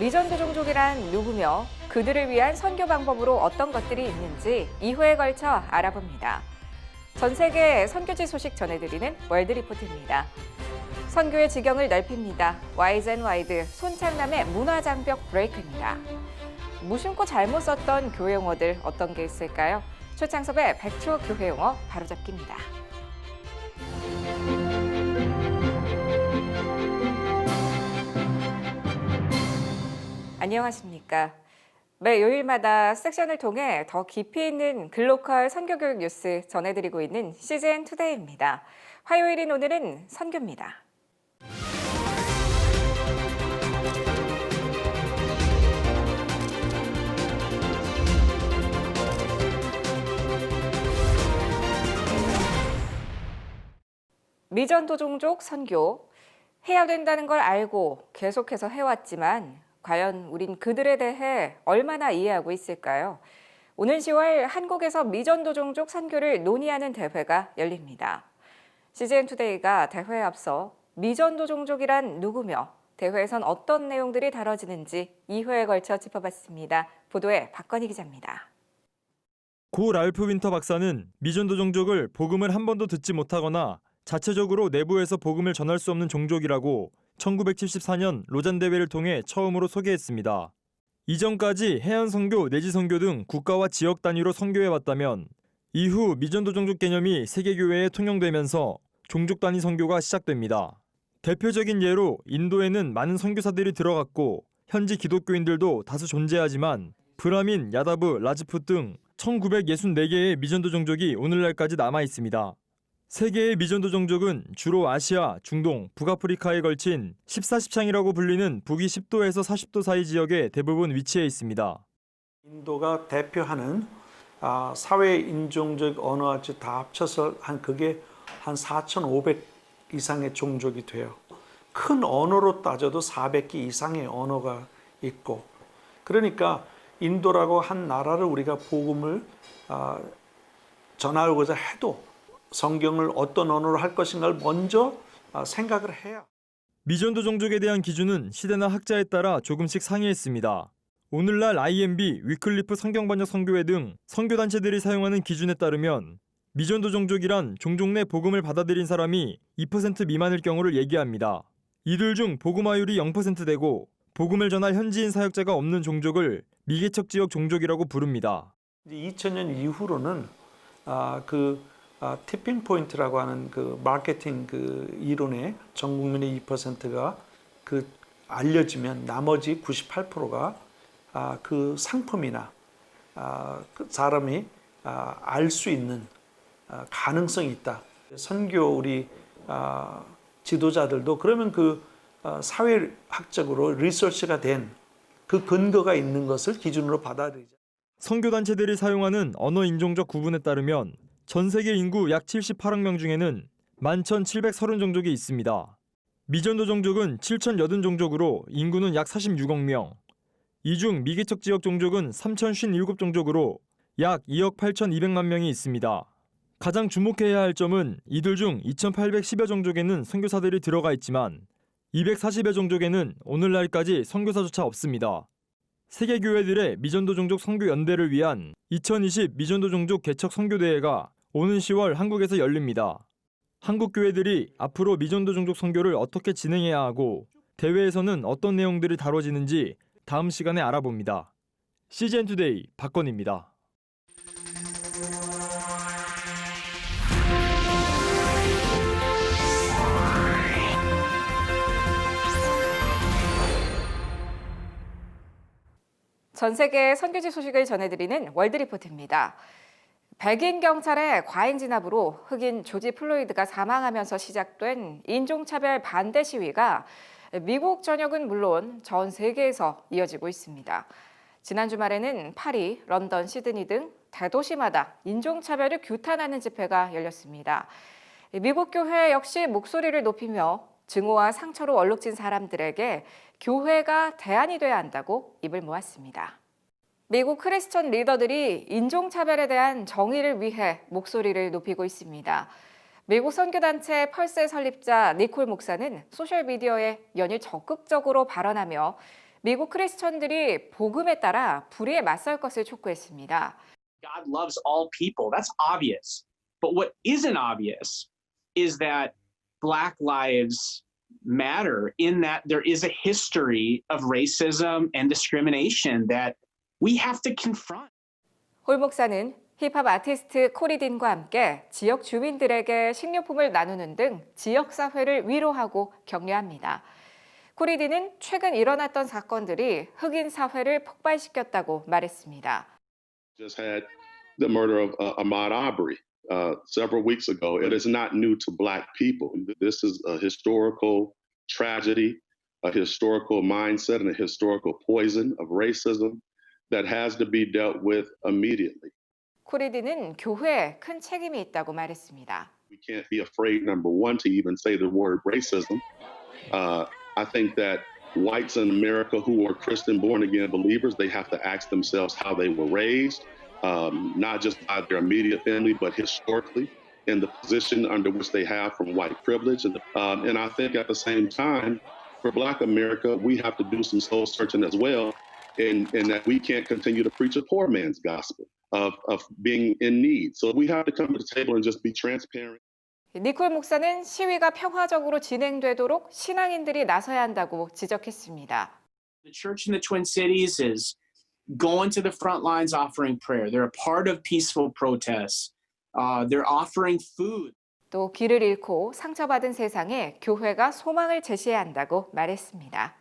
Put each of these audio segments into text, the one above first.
미전도 종족이란 누구며 그들을 위한 선교 방법으로 어떤 것들이 있는지 2회에 걸쳐 알아봅니다. 전 세계 선교지 소식 전해드리는 월드리포트입니다. 선교의 지경을 넓힙니다. 와이젠와이드 손창남의 문화장벽 브레이크입니다. 무심코 잘못 썼던 교회 용어들 어떤 게 있을까요? 최창섭의 100초 교회 용어 바로잡기입니다. 안녕하십니까. 매 요일마다 섹션을 통해 더 깊이 있는 글로컬 선교교육 뉴스 전해드리고 있는 CGN 투데이입니다. 화요일인 오늘은 선교입니다. 미전도 종족 선교, 해야 된다는 걸 알고 계속해서 해왔지만 과연 우린 그들에 대해 얼마나 이해하고 있을까요? 오는 10월 한국에서 미전도 종족 선교를 논의하는 대회가 열립니다. CGN투데이가 대회에 앞서 미전도 종족이란 누구며 대회에선 어떤 내용들이 다뤄지는지 2회에 걸쳐 짚어봤습니다. 보도에 박건희 기자입니다. 고 랄프 윈터 박사는 미전도 종족을 복음을 한 번도 듣지 못하거나 자체적으로 내부에서 복음을 전할 수 없는 종족이라고 1974년 로잔 대회를 통해 처음으로 소개했습니다. 이전까지 해안 선교, 내지 선교 등 국가와 지역 단위로 선교해왔다면 이후 미전도 종족 개념이 세계교회에 통용되면서 종족 단위 선교가 시작됩니다. 대표적인 예로 인도에는 많은 선교사들이 들어갔고 현지 기독교인들도 다수 존재하지만 브라민, 야다브, 라즈풋 등 1964개의 미전도 종족이 오늘날까지 남아 있습니다. 세계의 미전도 종족은 주로 아시아, 중동, 북아프리카에 걸친 14지창이라고 불리는 북위 10도에서 40도 사이 지역에 대부분 위치해 있습니다. 인도가 대표하는 사회 인종적 언어까지 다 합쳐서 그게 한 4,500 이상의 종족이 돼요. 큰 언어로 따져도 400개 이상의 언어가 있고, 그러니까 인도라고 한 나라를 우리가 복음을 전하고자 해도 성경을 어떤 언어로 할 것인가를 먼저 생각을 해야. 미전도 종족에 대한 기준은 시대나 학자에 따라 조금씩 상이했습니다. 오늘날 IMB, 위클리프 성경번역 선교회 등 선교단체들이 사용하는 기준에 따르면 미전도 종족이란 종족 내 복음을 받아들인 사람이 2% 미만일 경우를 얘기합니다. 이들 중 복음화율이 0%되고 복음을 전할 현지인 사역자가 없는 종족을 미개척 지역 종족이라고 부릅니다. 2000년 이후로는 티핑 포인트라고 하는 그 마케팅 그 이론에 전 국민의 2%가 그 알려지면 나머지 98%가 그 상품이나 그 사람이 알 수 있는 가능성이 있다. 선교 우리 지도자들도 그러면 그 사회학적으로 리서치가 된 그 근거가 있는 것을 기준으로 받아들이자. 선교단체들이 사용하는 언어 인종적 구분에 따르면 전 세계 인구 약 78억 명 중에는 11,730 종족이 있습니다. 미전도 종족은 7,080 종족으로 인구는 약 46억 명. 이 중 미개척 지역 종족은 3,057 종족으로 약 2억 8,200만 명이 있습니다. 가장 주목해야 할 점은 이들 중 2,810여 종족에는 선교사들이 들어가 있지만 240여 종족에는 오늘날까지 선교사조차 없습니다. 세계교회들의 미전도 종족 선교 연대를 위한 2020 미전도 종족 개척 선교대회가 오는 10월 한국에서 열립니다. 한국 교회들이 앞으로 미전도 종족 선교를 어떻게 진행해야 하고 대회에서는 어떤 내용들이 다뤄지는지 다음 시간에 알아봅니다. CGN투데이 박건희입니다. 전 세계 선교지 소식을 전해드리는 월드리포트입니다. 백인 경찰의 과잉 진압으로 흑인 조지 플로이드가 사망하면서 시작된 인종차별 반대 시위가 미국 전역은 물론 전 세계에서 이어지고 있습니다. 지난 주말에는 파리, 런던, 시드니 등 대도시마다 인종차별을 규탄하는 집회가 열렸습니다. 미국 교회 역시 목소리를 높이며 증오와 상처로 얼룩진 사람들에게 교회가 대안이 돼야 한다고 입을 모았습니다. 미국 크리스천 리더들이 인종차별에 대한 정의를 위해 목소리를 높이고 있습니다. 미국 선교단체 펄스의 설립자 니콜 목사는 소셜미디어에 연일 적극적으로 발언하며 미국 크리스천들이 복음에 따라 불의에 맞설 것을 촉구했습니다. God loves all people. That's obvious. But what isn't obvious is that Black lives matter in that there is a history of racism and discrimination that we have to confront. 홀 목사는 힙합 아티스트 코리딘과 함께 지역 주민들에게 식료품을 나누는 등 지역사회를 위로하고 격려합니다. 코리딘은 최근 일어났던 사건들이 흑인 사회를 폭발시켰다고 말했습니다. Just had the murder of Ahmaud Arbery several weeks ago. It is not new to Black people. This is a historical tragedy, a historical mindset, and a historical poison of racism that has to be dealt with immediately. 코리딘은 교회에 큰 책임이 있다고 말했습니다. We can't be afraid, number one, to even say the word racism. I think that whites in America who are Christian born-again believers, they have to ask themselves how they were raised, not just by their immediate family, but historically in the position under which they have from white privilege. And I think at the same time, for Black America, we have to do some soul searching as well, in that we can't continue to preach a poor man's gospel of being in need. So we have to come to the table and just be transparent. 니콜 목사는 시위가 평화적으로 진행되도록 신앙인들이 나서야 한다고 지적했습니다. The church in the Twin Cities is going to the front lines offering prayer. They're a part of peaceful protests. They're offering food. 또 길을 잃고 상처받은 세상에 교회가 소망을 제시해야 한다고 말했습니다.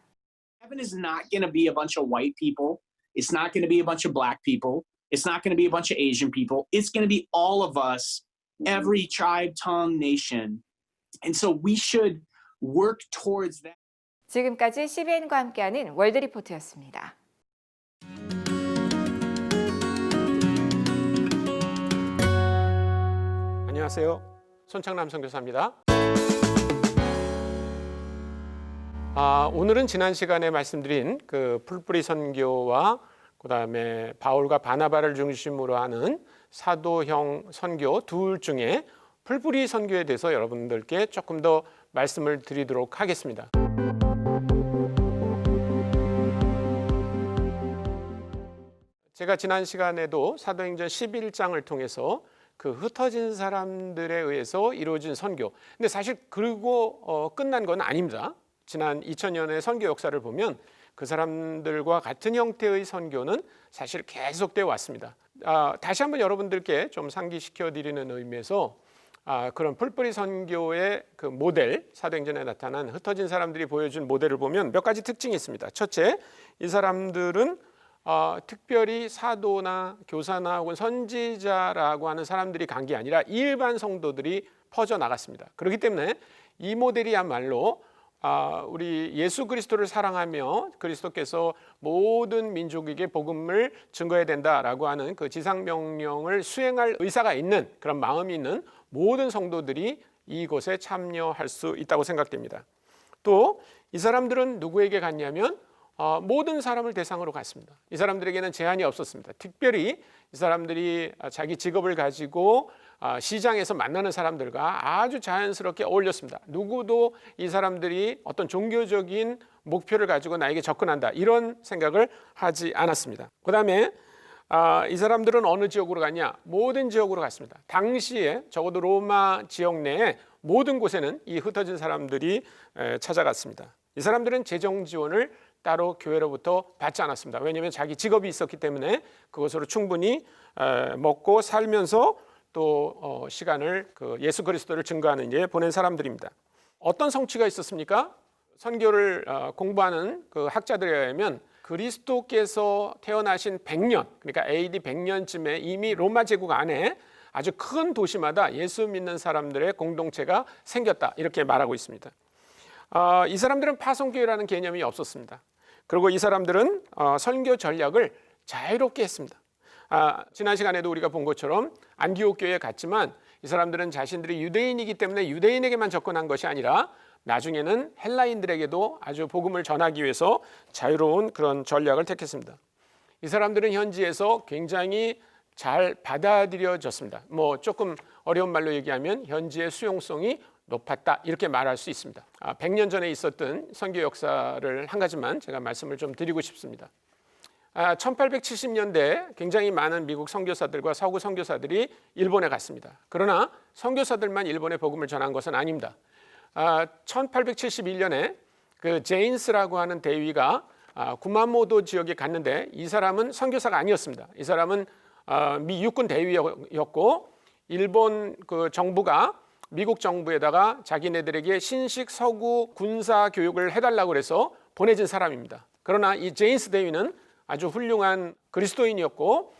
Heaven is not going to be a bunch of white people. It's not going to be a bunch of Black people. It's not going to be a bunch of Asian people. It's going to be all of us, every tribe, tongue, nation. And so we should work towards that. 지금까지 CBN과 함께하는 월드리포트였습니다. 안녕하세요. 손창남 선교사입니다. 오늘은 지난 시간에 말씀드린 그 풀뿌리 선교와 그다음에 바울과 바나바를 중심으로 하는 사도형 선교 둘 중에 풀뿌리 선교에 대해서 여러분들께 조금 더 말씀을 드리도록 하겠습니다. 제가 지난 시간에도 사도행전 11장을 통해서 그 흩어진 사람들에 의해서 이루어진 선교. 근데 사실 그리고 끝난 건 아닙니다. 지난 2000년의 선교 역사를 보면 그 사람들과 같은 형태의 선교는 사실 계속되어 왔습니다. 다시 한번 여러분들께 좀 상기시켜 드리는 의미에서 그런 풀뿌리 선교의 그 모델, 사도행전에 나타난 흩어진 사람들이 보여준 모델을 보면 몇 가지 특징이 있습니다. 첫째, 이 사람들은 특별히 사도나 교사나 혹은 선지자라고 하는 사람들이 간 게 아니라 일반 성도들이 퍼져나갔습니다. 그렇기 때문에 이 모델이야말로 우리 예수 그리스도를 사랑하며 그리스도께서 모든 민족에게 복음을 증거해야 된다라고 하는 그 지상명령을 수행할 의사가 있는 그런 마음이 있는 모든 성도들이 이곳에 참여할 수 있다고 생각됩니다. 또 이 사람들은 누구에게 갔냐면 모든 사람을 대상으로 갔습니다. 이 사람들에게는 제한이 없었습니다. 특별히 이 사람들이 자기 직업을 가지고 시장에서 만나는 사람들과 아주 자연스럽게 어울렸습니다. 누구도 이 사람들이 어떤 종교적인 목표를 가지고 나에게 접근한다 이런 생각을 하지 않았습니다. 그 다음에 이 사람들은 어느 지역으로 갔냐? 모든 지역으로 갔습니다. 당시에 적어도 로마 지역 내에 모든 곳에는 이 흩어진 사람들이 찾아갔습니다. 이 사람들은 재정 지원을 따로 교회로부터 받지 않았습니다. 왜냐하면 자기 직업이 있었기 때문에 그것으로 충분히 먹고 살면서 또 시간을 그 예수 그리스도를 증거하는 데 보낸 사람들입니다. 어떤 성취가 있었습니까? 선교를 공부하는 그 학자들에 의하면 그리스도께서 태어나신 100년, 그러니까 AD 100년쯤에 이미 로마 제국 안에 아주 큰 도시마다 예수 믿는 사람들의 공동체가 생겼다 이렇게 말하고 있습니다. 이 사람들은 파송교회라는 개념이 없었습니다. 그리고 이 사람들은 선교 전략을 자유롭게 했습니다. 지난 시간에도 우리가 본 것처럼 안디옥 교회에 갔지만 이 사람들은 자신들이 유대인이기 때문에 유대인에게만 접근한 것이 아니라 나중에는 헬라인들에게도 아주 복음을 전하기 위해서 자유로운 그런 전략을 택했습니다. 이 사람들은 현지에서 굉장히 잘 받아들여졌습니다. 조금 어려운 말로 얘기하면 현지의 수용성이 높았다 이렇게 말할 수 있습니다. 100년 전에 있었던 선교 역사를 한 가지만 제가 말씀을 좀 드리고 싶습니다. 1870년대 굉장히 많은 미국 선교사들과 서구 선교사들이 일본에 갔습니다. 그러나 선교사들만 일본에 복음을 전한 것은 아닙니다. 1871년에 그 제인스라고 하는 대위가 구마모도 지역에 갔는데 이 사람은 선교사가 아니었습니다. 이 사람은 미 육군 대위였고 일본 그 정부가 미국 정부에다가 자기네들에게 신식 서구 군사 교육을 해달라고 해서 보내진 사람입니다. 그러나 이 제인스 대위는 아주 훌륭한 그리스도인이었고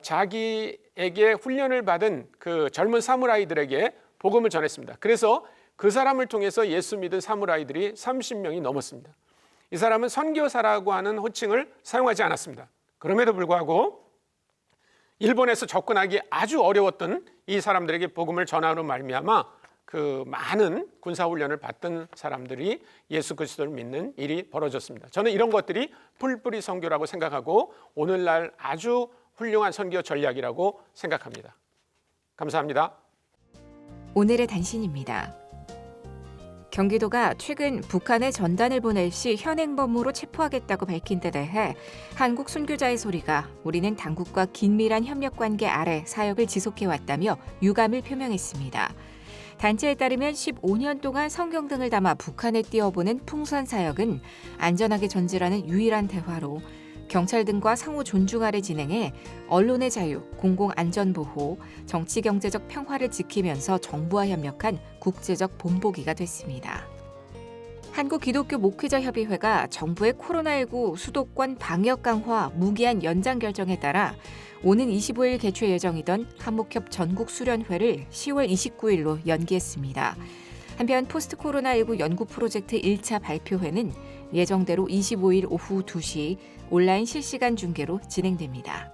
자기에게 훈련을 받은 그 젊은 사무라이들에게 복음을 전했습니다. 그래서 그 사람을 통해서 예수 믿은 사무라이들이 30명이 넘었습니다. 이 사람은 선교사라고 하는 호칭을 사용하지 않았습니다. 그럼에도 불구하고 일본에서 접근하기 아주 어려웠던 이 사람들에게 복음을 전하로 말미암아 그 많은 군사훈련을 받던 사람들이 예수 그리스도를 믿는 일이 벌어졌습니다. 저는 이런 것들이 풀뿌리 선교라고 생각하고 오늘날 아주 훌륭한 선교 전략이라고 생각합니다. 감사합니다. 오늘의 단신입니다. 경기도가 최근 북한에 전단을 보낼 시 현행범으로 체포하겠다고 밝힌 데 대해 한국 순교자의 소리가 우리는 당국과 긴밀한 협력관계 아래 사역을 지속해왔다며 유감을 표명했습니다. 단체에 따르면 15년 동안 성경 등을 담아 북한에 띄워보낸 풍선 사역은 안전하게 전달하는 유일한 대화로 경찰 등과 상호 존중 아래 진행해 언론의 자유, 공공안전보호, 정치경제적 평화를 지키면서 정부와 협력한 국제적 본보기가 됐습니다. 한국기독교목회자협의회가 정부의 코로나19 수도권 방역 강화 무기한 연장 결정에 따라 오는 25일 개최 예정이던 한목협 전국수련회를 10월 29일로 연기했습니다. 한편 포스트 코로나19 연구 프로젝트 1차 발표회는 예정대로 25일 오후 2시 온라인 실시간 중계로 진행됩니다.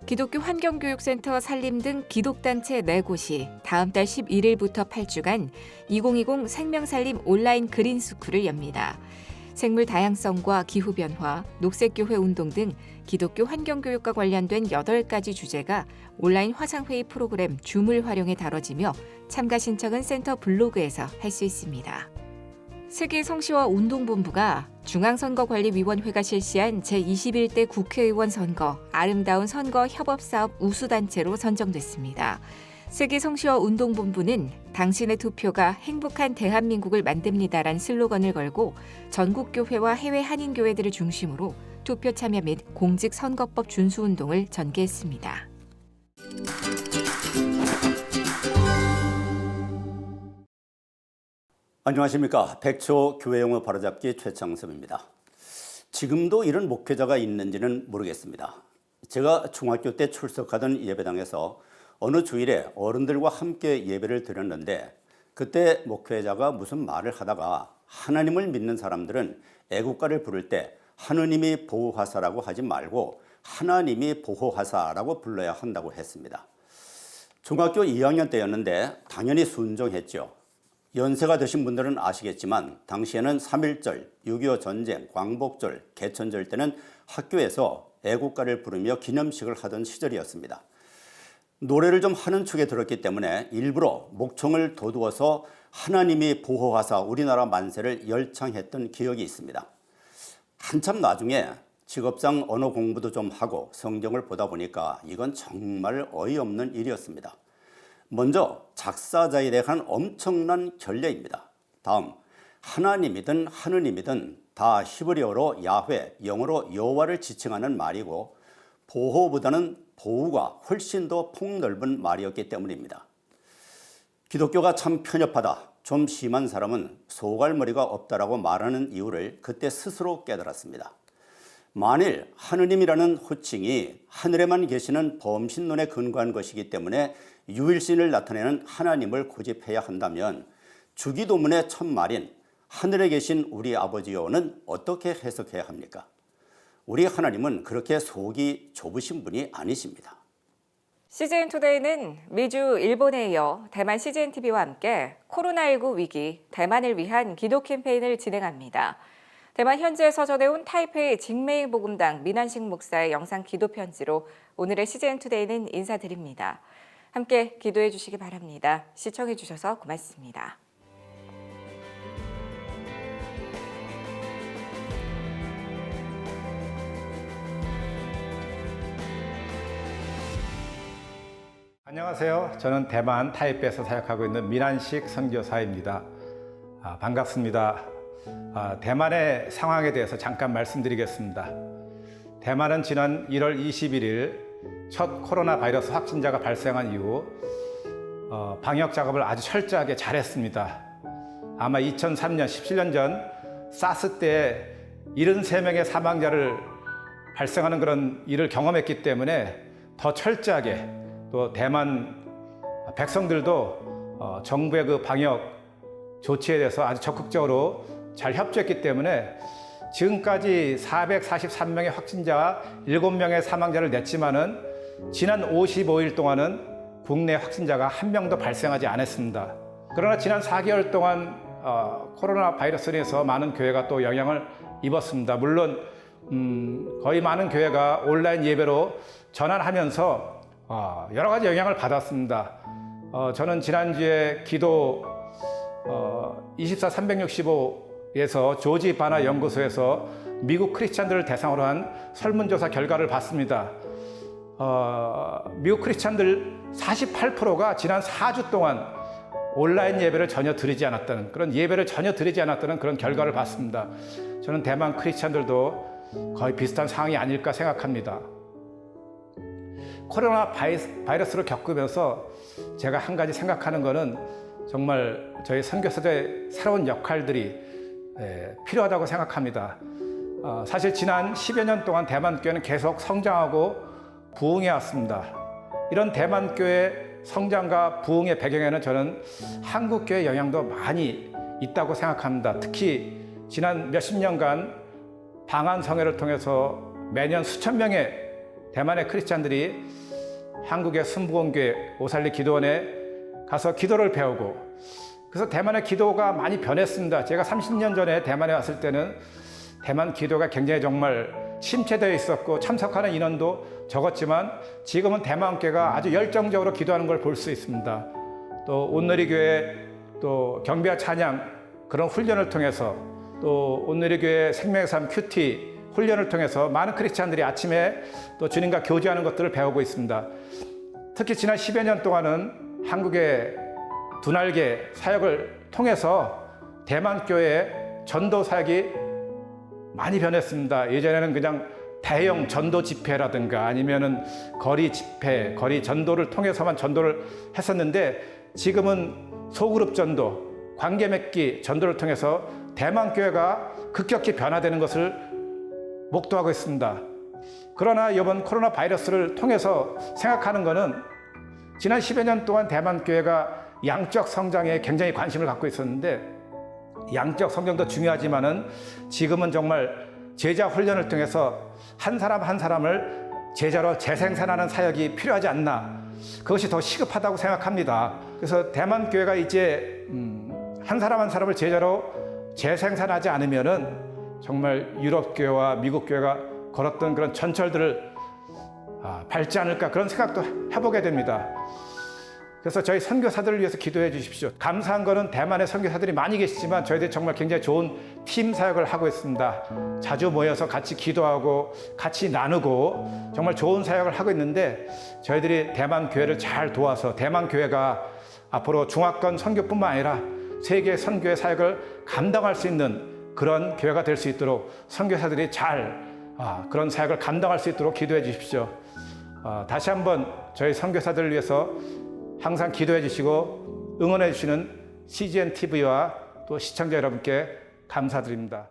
기독교 환경교육센터 산림 등 기독단체 4곳이 다음 달 11일부터 8주간 2020 생명살림 온라인 그린스쿨을 엽니다. 생물 다양성과 기후변화, 녹색교회 운동 등 기독교 환경교육과 관련된 8가지 주제가 온라인 화상회의 프로그램 줌을 활용해 다뤄지며 참가 신청은 센터 블로그에서 할 수 있습니다. 세계성시와 운동본부가 중앙선거관리위원회가 실시한 제21대 국회의원 선거 아름다운 선거 협업사업 우수단체로 선정됐습니다. 세계성시와 운동본부는 당신의 투표가 행복한 대한민국을 만듭니다란 슬로건을 걸고 전국교회와 해외 한인교회들을 중심으로 투표 참여 및 공직선거법 준수운동을 전개했습니다. 안녕하십니까. 백초 교회용어 바로잡기 최창섭입니다. 지금도 이런 목회자가 있는지는 모르겠습니다. 제가 중학교 때 출석하던 예배당에서 어느 주일에 어른들과 함께 예배를 드렸는데 그때 목회자가 무슨 말을 하다가 하나님을 믿는 사람들은 애국가를 부를 때 하느님이 보호하사라고 하지 말고 하나님이 보호하사라고 불러야 한다고 했습니다. 중학교 2학년 때였는데 당연히 순종했죠. 연세가 드신 분들은 아시겠지만 당시에는 3.1절, 6.25 전쟁, 광복절, 개천절 때는 학교에서 애국가를 부르며 기념식을 하던 시절이었습니다. 노래를 좀 하는 축에 들었기 때문에 일부러 목청을 돋우어서 하나님이 보호하사 우리나라 만세를 열창했던 기억이 있습니다. 한참 나중에 직업상 언어 공부도 좀 하고 성경을 보다 보니까 이건 정말 어이없는 일이었습니다. 먼저 작사자에 대한 엄청난 결례입니다. 다음, 하나님이든 하느님이든 다 히브리어로 야훼, 영어로 여호와를 지칭하는 말이고 보호보다는 보호가 훨씬 더 폭넓은 말이었기 때문입니다. 기독교가 참 편협하다, 좀 심한 사람은 소갈머리가 없다라고 말하는 이유를 그때 스스로 깨달았습니다. 만일 하느님이라는 호칭이 하늘에만 계시는 범신론에 근거한 것이기 때문에 유일신을 나타내는 하나님을 고집해야 한다면 주기도문의 첫말인 하늘에 계신 우리 아버지요는 어떻게 해석해야 합니까? 우리 하나님은 그렇게 속이 좁으신 분이 아니십니다. CGN투데이는 미주 일본에 이어 대만 CGNTV와 함께 코로나19 위기, 대만을 위한 기도 캠페인을 진행합니다. 대만 현지에서 전해온 타이페이 직메이 복음당 민한식 목사의 영상 기도 편지로 오늘의 CGN투데이는 인사드립니다. 함께 기도해 주시기 바랍니다. 시청해 주셔서 고맙습니다. 안녕하세요. 저는 대만 타이베이에서 사역하고 있는 민한식 선교사입니다. 반갑습니다. 대만의 상황에 대해서 잠깐 말씀드리겠습니다. 대만은 지난 1월 21일 첫 코로나 바이러스 확진자가 발생한 이후 방역 작업을 아주 철저하게 잘했습니다. 아마 2003년, 17년 전 사스 때 73명의 사망자를 발생하는 그런 일을 경험했기 때문에 더 철저하게 또 대만 백성들도 정부의 그 방역 조치에 대해서 아주 적극적으로 잘 협조했기 때문에 지금까지 443명의 확진자와 7명의 사망자를 냈지만은 지난 55일 동안은 국내 확진자가 한 명도 발생하지 않았습니다. 그러나 지난 4개월 동안 코로나 바이러스로 인해서 많은 교회가 또 영향을 입었습니다. 물론 거의 많은 교회가 온라인 예배로 전환하면서 여러 가지 영향을 받았습니다. 저는 지난주에 기도 24-365에서 조지 바나 연구소에서 미국 크리스찬들을 대상으로 한 설문조사 결과를 봤습니다. 미국 크리스찬들 48%가 지난 4주 동안 온라인 예배를 전혀 드리지 않았다는 그런 결과를 봤습니다. 저는 대만 크리스찬들도 거의 비슷한 상황이 아닐까 생각합니다. 코로나 바이러스를 겪으면서 제가 한 가지 생각하는 것은 정말 저희 선교사들의 새로운 역할들이 필요하다고 생각합니다. 사실 지난 10여 년 동안 대만교회는 계속 성장하고 부흥해 왔습니다. 이런 대만교회 성장과 부흥의 배경에는 저는 한국교회 영향도 많이 있다고 생각합니다. 특히 지난 몇십 년간 방한성회를 통해서 매년 수천 명의 대만의 크리스찬들이 한국의 순복음교회 오살리 기도원에 가서 기도를 배우고, 그래서 대만의 기도가 많이 변했습니다. 제가 30년 전에 대만에 왔을 때는 대만 기도가 굉장히 정말 침체되어 있었고 참석하는 인원도 적었지만 지금은 대만교회가 아주 열정적으로 기도하는 걸 볼 수 있습니다. 또 온누리교회 또 경배와 찬양 그런 훈련을 통해서, 또 온누리교회 생명의 삶 큐티 훈련을 통해서 많은 크리스찬들이 아침에 또 주님과 교제하는 것들을 배우고 있습니다. 특히 지난 10여 년 동안은 한국의 두날개 사역을 통해서 대만교회의 전도 사역이 많이 변했습니다. 예전에는 그냥 대형 전도 집회라든가 아니면은 거리 집회, 거리 전도를 통해서만 전도를 했었는데 지금은 소그룹 전도, 관계 맺기 전도를 통해서 대만교회가 급격히 변화되는 것을 목도하고 있습니다. 그러나 이번 코로나 바이러스를 통해서 생각하는 것은 지난 10여 년 동안 대만교회가 양적 성장에 굉장히 관심을 갖고 있었는데, 양적 성장도 중요하지만은 지금은 정말 제자 훈련을 통해서 한 사람 한 사람을 제자로 재생산하는 사역이 필요하지 않나, 그것이 더 시급하다고 생각합니다. 그래서 대만교회가 이제 한 사람 한 사람을 제자로 재생산하지 않으면은 정말 유럽교회와 미국교회가 걸었던 그런 전철들을 밟지 않을까, 그런 생각도 해보게 됩니다. 그래서 저희 선교사들을 위해서 기도해 주십시오. 감사한 거는 대만의 선교사들이 많이 계시지만 저희들이 정말 굉장히 좋은 팀 사역을 하고 있습니다. 자주 모여서 같이 기도하고 같이 나누고 정말 좋은 사역을 하고 있는데, 저희들이 대만 교회를 잘 도와서 대만 교회가 앞으로 중화권 선교뿐만 아니라 세계 선교의 사역을 감당할 수 있는 그런 교회가 될 수 있도록 선교사들이 잘 그런 사역을 감당할 수 있도록 기도해 주십시오. 다시 한번 저희 선교사들을 위해서 항상 기도해 주시고 응원해 주시는 CGN TV와 또 시청자 여러분께 감사드립니다.